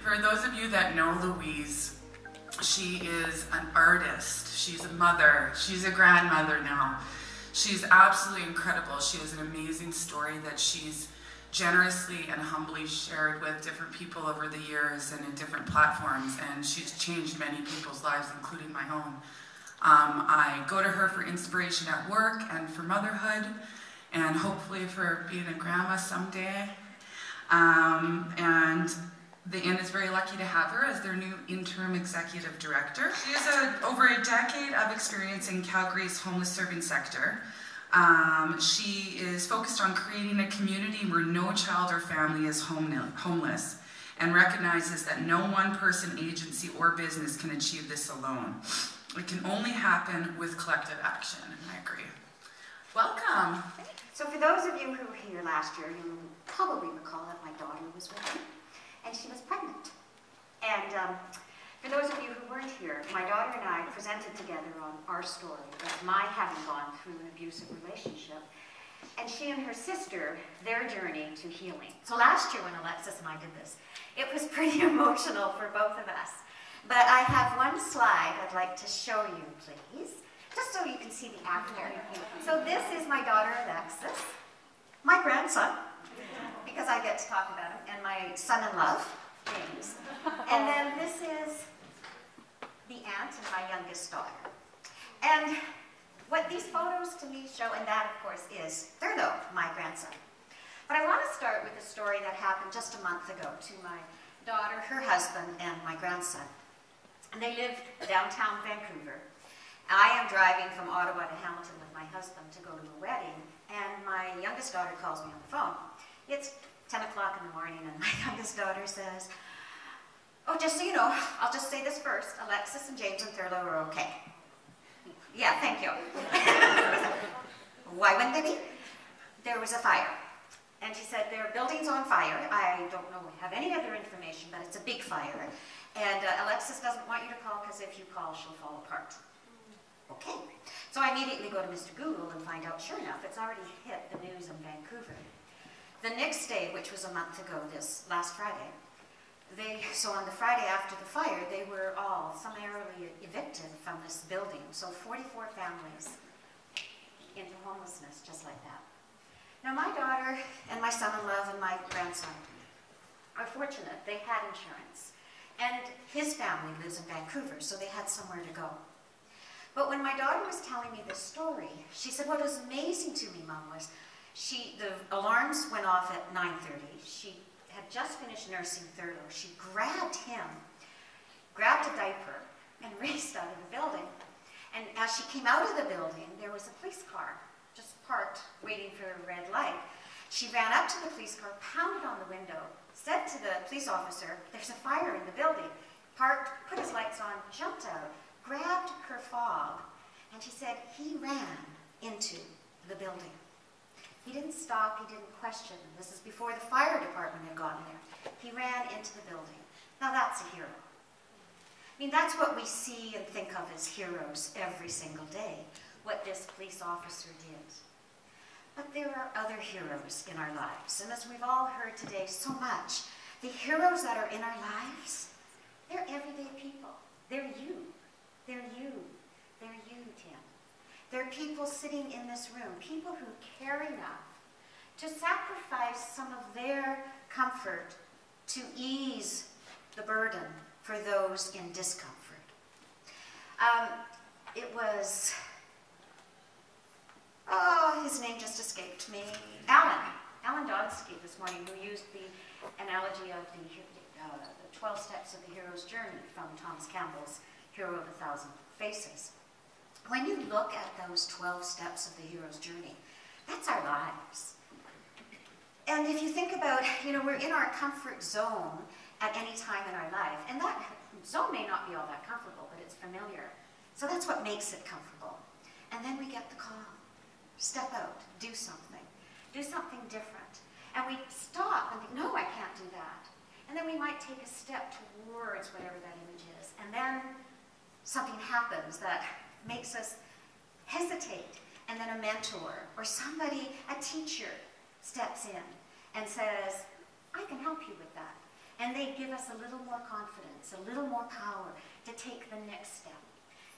For those of you that know Louise, she is an artist, she's a mother, she's a grandmother now. She's absolutely incredible. She has an amazing story that she's generously and humbly shared with different people over the years and in different platforms, and she's changed many people's lives, including my own. I go to her for inspiration at work and for motherhood, and hopefully for being a grandma someday. And the Inn is very lucky to have her as their new interim executive director. She has over a decade of experience in Calgary's homeless serving sector. She is focused on creating a community where no child or family is homeless, and recognizes that no one person, agency, or business can achieve this alone. It can only happen with collective action, and I agree. Welcome. So for those of you who were here last year, you probably recall that my daughter was with me, and she was pregnant. And for those of you who weren't here, my daughter and I presented together on our story of my having gone through an abusive relationship, and she and her sister, their journey to healing. So last year when Alexis and I did this, it was pretty emotional for both of us. But I have one slide I'd like to show you, please, just so you can see the after. So this is my daughter Alexis, my grandson, because I get to talk about him, and my son-in-law, James. And then this is the aunt and my youngest daughter. And what these photos to me show, and that of course is Thurlow, my grandson. But I want to start with a story that happened just a month ago to my daughter, her husband, and my grandson. And they live downtown Vancouver. I am driving from Ottawa to Hamilton with my husband to go to a wedding, and my youngest daughter calls me on the phone. It's 10 o'clock in the morning, and my youngest daughter says, "Oh, just so you know, I'll just say this first, Alexis and James and Thurlow are okay." Yeah, thank you. Why wouldn't they be? There was a fire. And she said, their building's on fire. I don't know, we have any other information, but it's a big fire. And Alexis doesn't want you to call, because if you call, she'll fall apart. Okay. So I immediately go to Mr. Google and find out, sure enough, it's already hit the news in Vancouver. The next day, which was a month ago, this last Friday, so on the Friday after the fire, they were all summarily evicted from this building. So 44 families into homelessness, just like that. Now my daughter and my son-in-law and my grandson are fortunate. They had insurance. And his family lives in Vancouver, so they had somewhere to go. But when my daughter was telling me this story, she said, what was amazing to me, Mom, was the alarms went off at 9:30. She had just finished nursing Thurlow. She grabbed him, grabbed a diaper, and raced out of the building. And as she came out of the building, there was a police car just parked, waiting for a red light. She ran up to the police car, pounded on the window, said to the police officer, "There's a fire in the building." Parked, put his lights on, jumped out, grabbed her fob, and she said he ran into the building. He didn't stop, he didn't question. This is before the fire department had gotten there. He ran into the building. Now that's a hero. I mean, that's what we see and think of as heroes every single day, what this police officer did. But there are other heroes in our lives, and as we've all heard today so much, the heroes that are in our lives, they're everyday people. They're you. They're you. They're you, Tim. They're people sitting in this room, people who care enough to sacrifice some of their comfort to ease the burden for those in discomfort. It was, oh, his name just escaped me, Alan Donsky this morning, who used the analogy of the 12 steps of the hero's journey from Thomas Campbell's Hero of a Thousand Faces. When you look at those 12 steps of the hero's journey, that's our lives. And if you think about, you know, we're in our comfort zone at any time in our life, and that zone may not be all that comfortable, but it's familiar. So that's what makes it comfortable. And then we get the call. Step out, do something different. And we stop and think, no, I can't do that. And then we might take a step towards whatever that image is. And then something happens that makes us hesitate. And then a mentor or somebody, a teacher, steps in and says, I can help you with that. And they give us a little more confidence, a little more power to take the next step.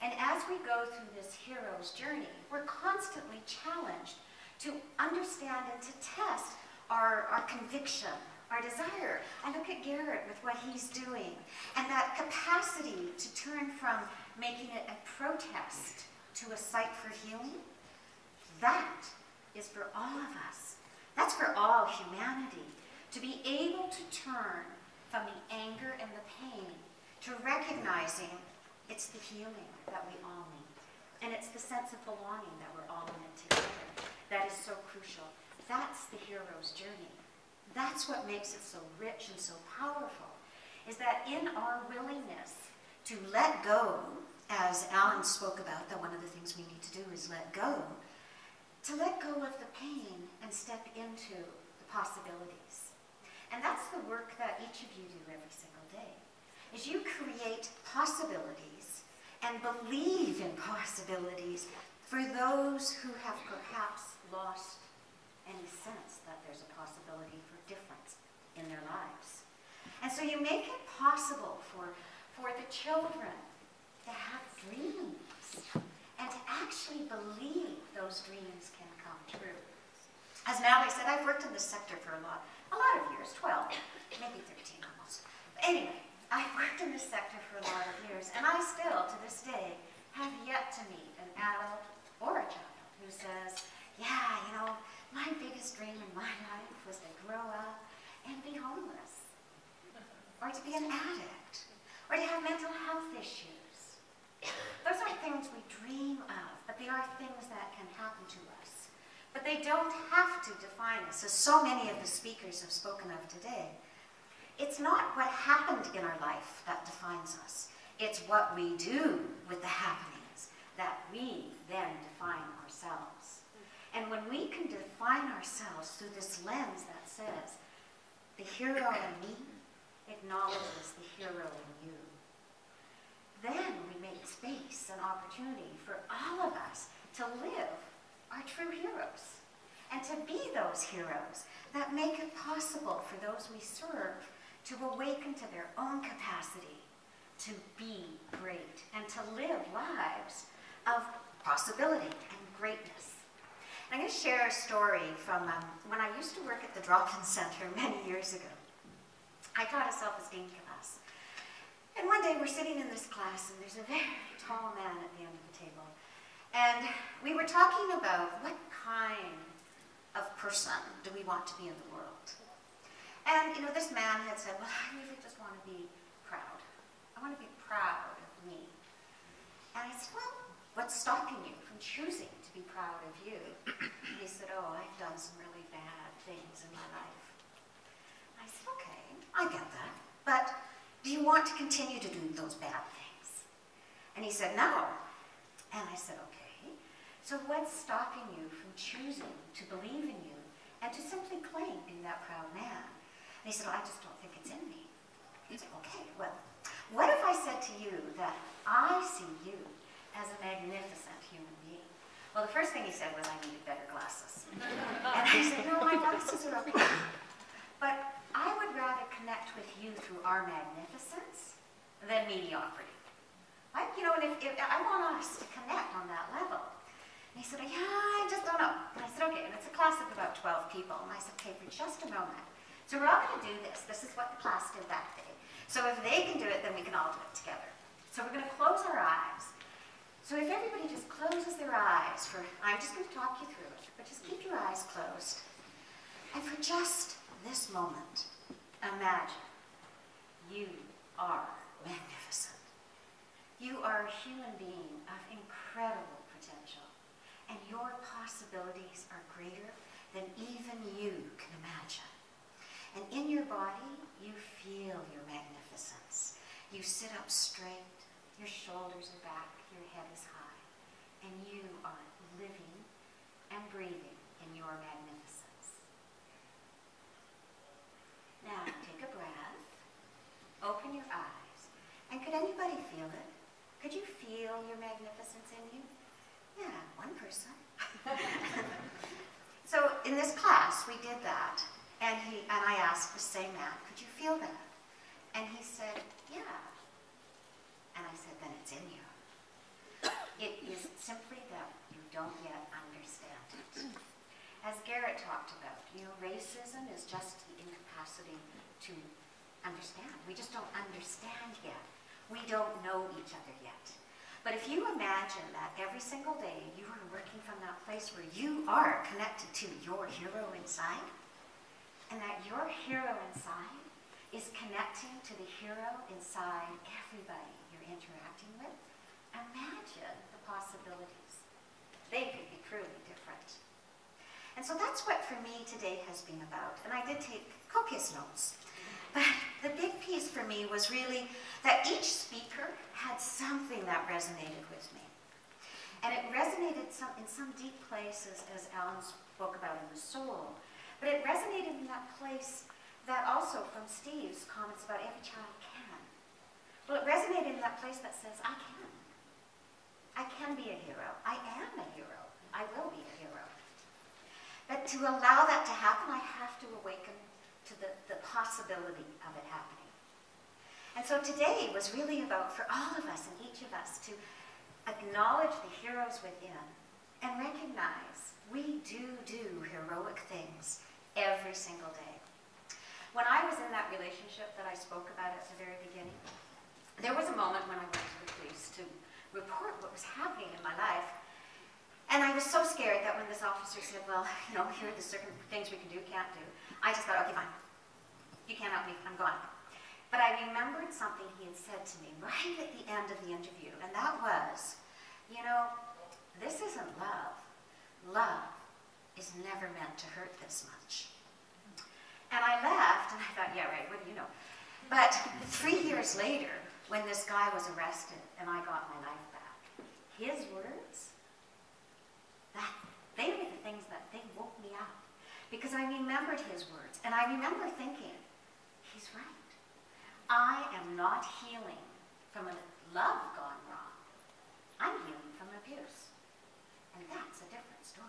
And as we go through this hero's journey, we're constantly challenged to understand and to test our conviction, our desire. I look at Garrett with what he's doing, and that capacity to turn from making it a protest to a site for healing. That is for all of us. That's for all humanity. To be able to turn from the anger and the pain to recognizing it's the healing that we all need. And it's the sense of belonging that we're all in it together. That is so crucial. That's the hero's journey. That's what makes it so rich and so powerful, is that in our willingness to let go, as Alan spoke about, that one of the things we need to do is let go, to let go of the pain and step into the possibilities. And that's the work that each of you do every single day, is you create possibilities and believe in possibilities for those who have perhaps lost any sense that there's a possibility for difference in their lives. And so you make it possible for the children to have dreams and to actually believe those dreams can come true. As Natalie said, I've worked in this sector for a lot of years, 12, maybe 13 almost. But anyway, I've worked in this sector for a lot of years, and I still, to this day, have yet to meet an adult or a child who says, yeah, you know, my biggest dream in my life was to grow up and be homeless, or to be an addict, or to have mental health issues. Those aren't things we dream of, but they are things that can happen to us. But they don't have to define us, as so many of the speakers have spoken of today. It's not what happened in our life that defines us. It's what we do with the happenings that we then define ourselves. And when we can define ourselves through this lens that says, the hero in me acknowledges the hero in you, then we make space and opportunity for all of us to live our true heroes and to be those heroes that make it possible for those we serve to awaken to their own capacity to be great and to live lives of possibility and greatness. I'm going to share a story from when I used to work at the Drop-In Center many years ago. I taught a self-esteem class. And one day we're sitting in this class and there's a very tall man at the end of the table. And we were talking about what kind of person do we want to be in the world. And, you know, this man had said, well, I really just want to be proud. I want to be proud of me. And I said, well, what's stopping you from choosing to be proud of you? And he said, oh, I've done some really bad things in my life. I said, okay, I get that. But do you want to continue to do those bad things? And he said, no. And I said, okay. So what's stopping you from choosing to believe in you and to simply claim being that proud man? And he said, well, I just don't think it's in me. I said, okay, well, what if I said to you that I see you as a magnificent human being? Well, the first thing he said was I needed better glasses. And I said, no, my glasses are okay. But I would rather connect with you through our magnificence than mediocrity. You know, and if I want us to connect on that level. And he said, yeah, I just don't know. And I said, okay, and it's a class of about 12 people. And I said, okay, for just a moment. So we're all going to do this. This is what the class did that day. So if they can do it, then we can all do it together. So we're going to close our eyes. So if everybody just closes their eyes for, I'm just going to talk you through it, but just keep your eyes closed. And for just this moment, imagine you are magnificent. You are a human being of incredible potential, and your possibilities are greater than even you can imagine. And in your body, you feel your magnificence. You sit up straight, your shoulders are back, your head is high, and you are living and breathing in your magnificence. Now, take a breath, open your eyes, and could anybody feel it? Could you feel your magnificence in you? Yeah, one person. So in this class, we did that, and I asked the same man, could you feel that? And he said, yeah. And I said, then it's in you. It is simply that you don't yet understand it. As Garrett talked about, racism is just the incapacity to understand. We just don't understand yet. We don't know each other yet. But if you imagine that every single day you are working from that place where you are connected to your hero inside, and that your hero inside is connecting to the hero inside everybody you're interacting with, imagine the possibilities. They could be truly different. And so that's what for me today has been about. And I did take copious notes. But the big piece for me was really that each speaker had something that resonated with me. And it resonated in some deep places, as Alan spoke about in the soul. But it resonated in that place that also from Steve's comments about every child can. Well, it resonated in that place that says, I can. I can be a hero. I am a hero. I will be a hero. But to allow that to happen, I have to awaken to the possibility of it happening. And so today was really about, for all of us and each of us, to acknowledge the heroes within and recognize we do heroic things every single day. When I was in that relationship that I spoke about at the very beginning, there was a moment when I went to the police to report what was happening in my life. And I was so scared that when this officer said, well, here are the certain things we can do, can't do, I just thought, okay, fine. You can't help me, I'm gone. But I remembered something he had said to me right at the end of the interview, and that was, this isn't love. Love is never meant to hurt this much. And I left, and I thought, yeah, right, what do you know? But 3 years later, when this guy was arrested and I got my life back, his words, they were the things that they woke me up. Because I remembered his words, and I remember thinking, he's right. I am not healing from a love gone wrong. I'm healing from abuse. And that's a different story.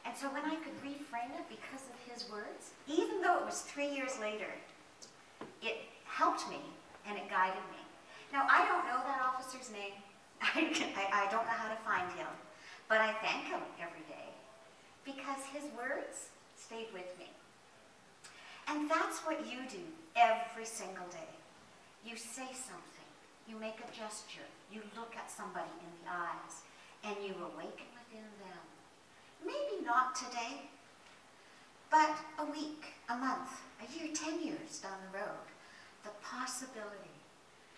And so when I could reframe it because of his words, even though it was 3 years later, it helped me and it guided me. Now, I don't know that officer's name. I don't know how to find him. But I thank him every day because his words stayed with me. And that's what you do every single day. You say something, you make a gesture, you look at somebody in the eyes, and you awaken within them. Maybe not today, but a week, a month, a year, 10 years down the road, the possibility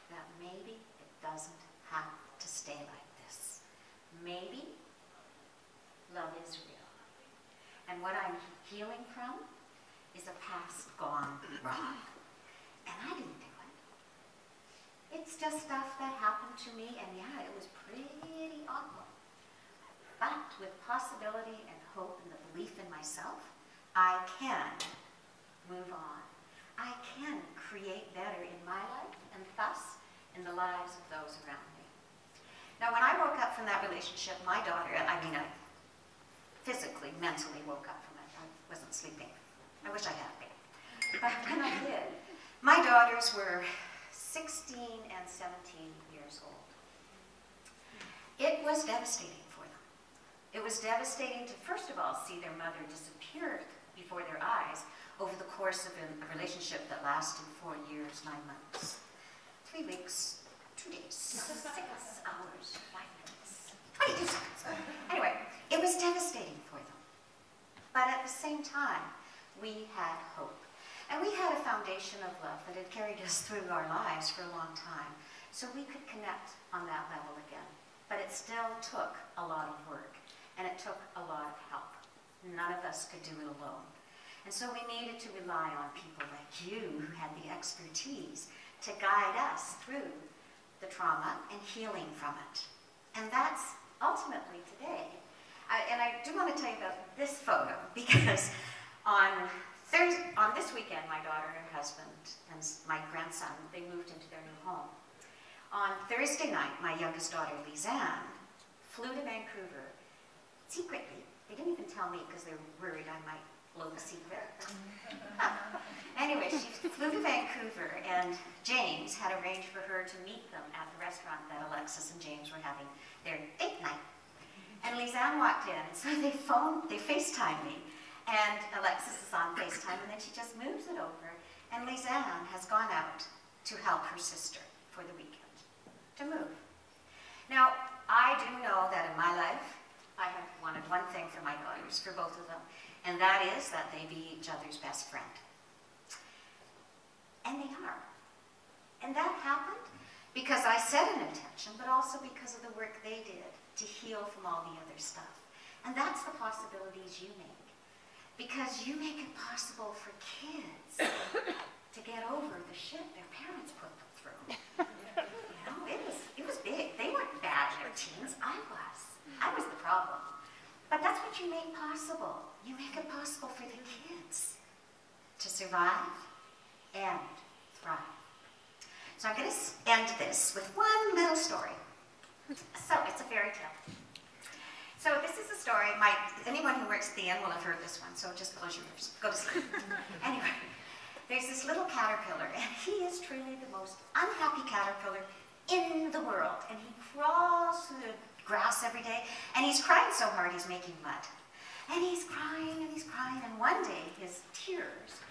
that maybe it doesn't have to stay like this. Maybe love is real. And what I'm healing from is a past gone wrong. And I didn't do it. It's just stuff that happened to me, and yeah, it was pretty awful. But with possibility and hope and the belief in myself, I can move on. I can create better in my life and thus in the lives of those around me. Now, when I woke up from that relationship, my daughter, I physically, mentally woke up from it. I wasn't sleeping. I wish I had been. But when I did, my daughters were 16 and 17 years old. It was devastating for them. It was devastating to, first of all, see their mother disappear before their eyes over the course of a relationship that lasted 4 years, 9 months. 3 weeks, 2 days, 6 hours, 5 minutes, 22 seconds. Anyway, it was devastating for them. But at the same time, we had hope. And we had a foundation of love that had carried us through our lives for a long time. So we could connect on that level again. But it still took a lot of work. And it took a lot of help. None of us could do it alone. And so we needed to rely on people like you who had the expertise to guide us through the trauma and healing from it. And that's ultimately today. And I do want to tell you about this photo because on this weekend, my daughter and her husband and my grandson, they moved into their new home. On Thursday night, my youngest daughter, Louise, flew to Vancouver secretly. They didn't even tell me because they were worried I might blow the secret. Anyway, she flew to Vancouver, and James had arranged for her to meet them at the restaurant that Alexis and James were having their date night. And Lisanne walked in, and so they FaceTime me. And Alexis is on FaceTime, and then she just moves it over. And Lisanne has gone out to help her sister for the weekend, to move. Now, I do know that in my life, I have wanted one thing for my daughters, for both of them, and that is that they be each other's best friend. And they are. And that happened because I set an intention, but also because of the work they did to heal from all the other stuff. And that's the possibilities you make. Because you make it possible for kids to get over the shit their parents put them through. You know, it was big. They weren't bad in their teens. I was the problem. But that's what you make possible. You make it possible for the kids to survive and thrive. So I'm going to end this with one little story. So it's a fairy tale. So this is a story, anyone who works at the inn will have heard this one, so just close your ears, go to sleep. Anyway, there's this little caterpillar, and he is truly the most unhappy caterpillar in the world. And he crawls through the grass every day, and he's crying so hard he's making mud. And he's crying, and one day his tears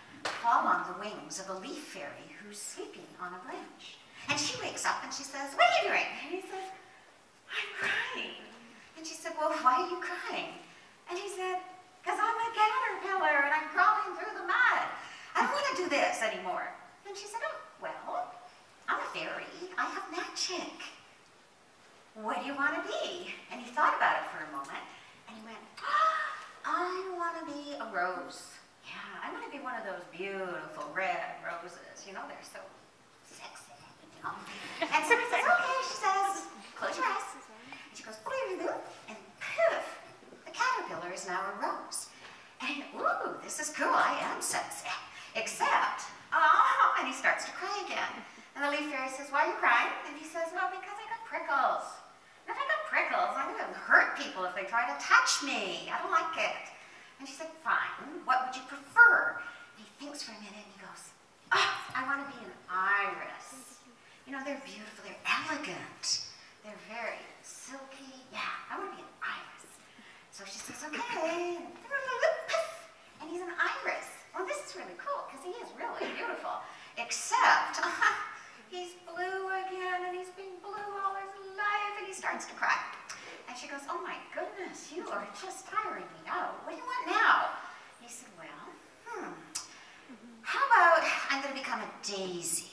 fall on the wings of a leaf fairy who's sleeping on a branch. And she wakes up and she says, "What are you doing?" And he says, "I'm crying." And she said, "Well, why are you crying?" And he said, "Because I'm a caterpillar and I'm crawling through the mud. I don't want to do this anymore." And she said, "Oh, well, I'm a fairy. I have magic. What do you want to be?" And he thought about it for a moment, and he went, "I want to be a rose. Yeah, I want to be one of those beautiful red roses. You know, they're so sexy, you know." And so he says, "Okay," she says, "close your eyes." And she goes, and poof, the caterpillar is now a rose. And, ooh, this is cool, I am sexy. Except, and he starts to cry again. And the leaf fairy says, "Why are you crying?" And he says, "Well, because I got prickles. And if I got prickles, I'm going to hurt people if they try to touch me. I don't like it." And she said, "Fine, what would you prefer?" And he thinks for a minute and he goes, "I want to be an iris. You know, they're beautiful, they're elegant. They're very silky. Yeah, I want to be an iris." So she says, "Okay." And he's an iris. Well, this is really cool because he is really beautiful. Except he's blue again, and he's been blue all his life, and he starts to cry. And she goes, "Oh my goodness, you are just tiring me out. What do you want now?" He said, "Well, how about I'm going to become a daisy?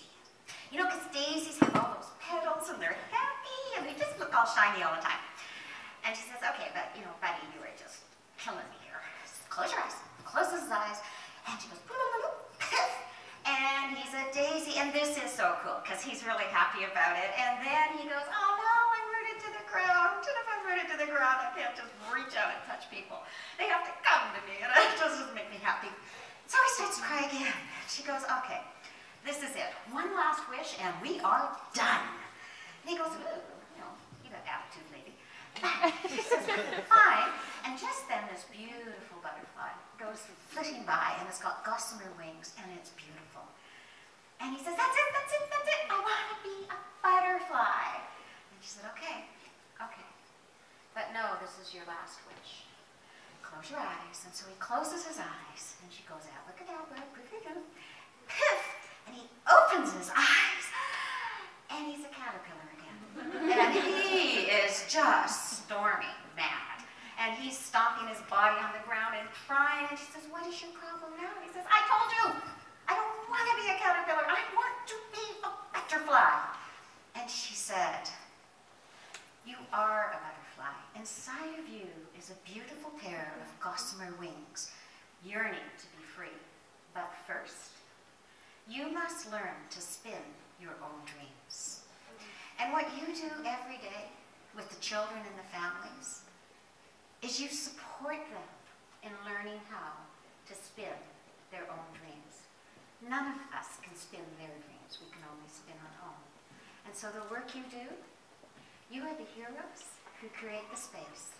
You know, because daisies have all those petals, and they're happy, and they just look all shiny all the time." And she says, "Okay, but, you know, buddy, you are just killing me here. Just close your eyes." Closes his eyes, and she goes, and he's a daisy, and this is so cool, because he's really happy about it. And then he goes, "Oh no, I'm rooted to the ground, and if I'm rooted to the ground, I can't just reach out and touch people. They have to come to me, and it just doesn't make me happy." So he starts to cry again. She goes, "Okay, this is it. One last wish, and we are done." And he goes, "Ooh, you know, you got attitude, lady." She says, "Fine." And just then this beautiful butterfly goes flitting by, and it's got gossamer wings, and it's beautiful. And he says, "That's it, that's it, that's it. I want to be a butterfly." And she said, "Okay, okay. But no, this is your last wish. Close your eyes." And so he closes his eyes, and she goes, "Abracadabra, poof." And he opens his eyes, and he's a caterpillar again. And he is just stormy mad. And he's stomping his body on the ground and crying. And she says, "What is your problem now?" And he says, "I told you, I don't want to be a caterpillar. I want to be a butterfly." And she said, "You are a butterfly. Inside of you is a beautiful pair of gossamer wings, yearning to be free. But first, you must learn to spin your own dreams." And what you do every day with the children and the families is you support them in learning how to spin their own dreams. None of us can spin their dreams. We can only spin our own. And so the work you do, you are the heroes who create the space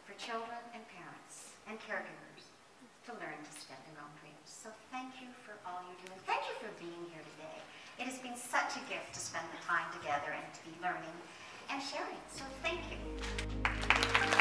for children and parents and caregivers to learn to spin. together and to be learning and sharing. So thank you.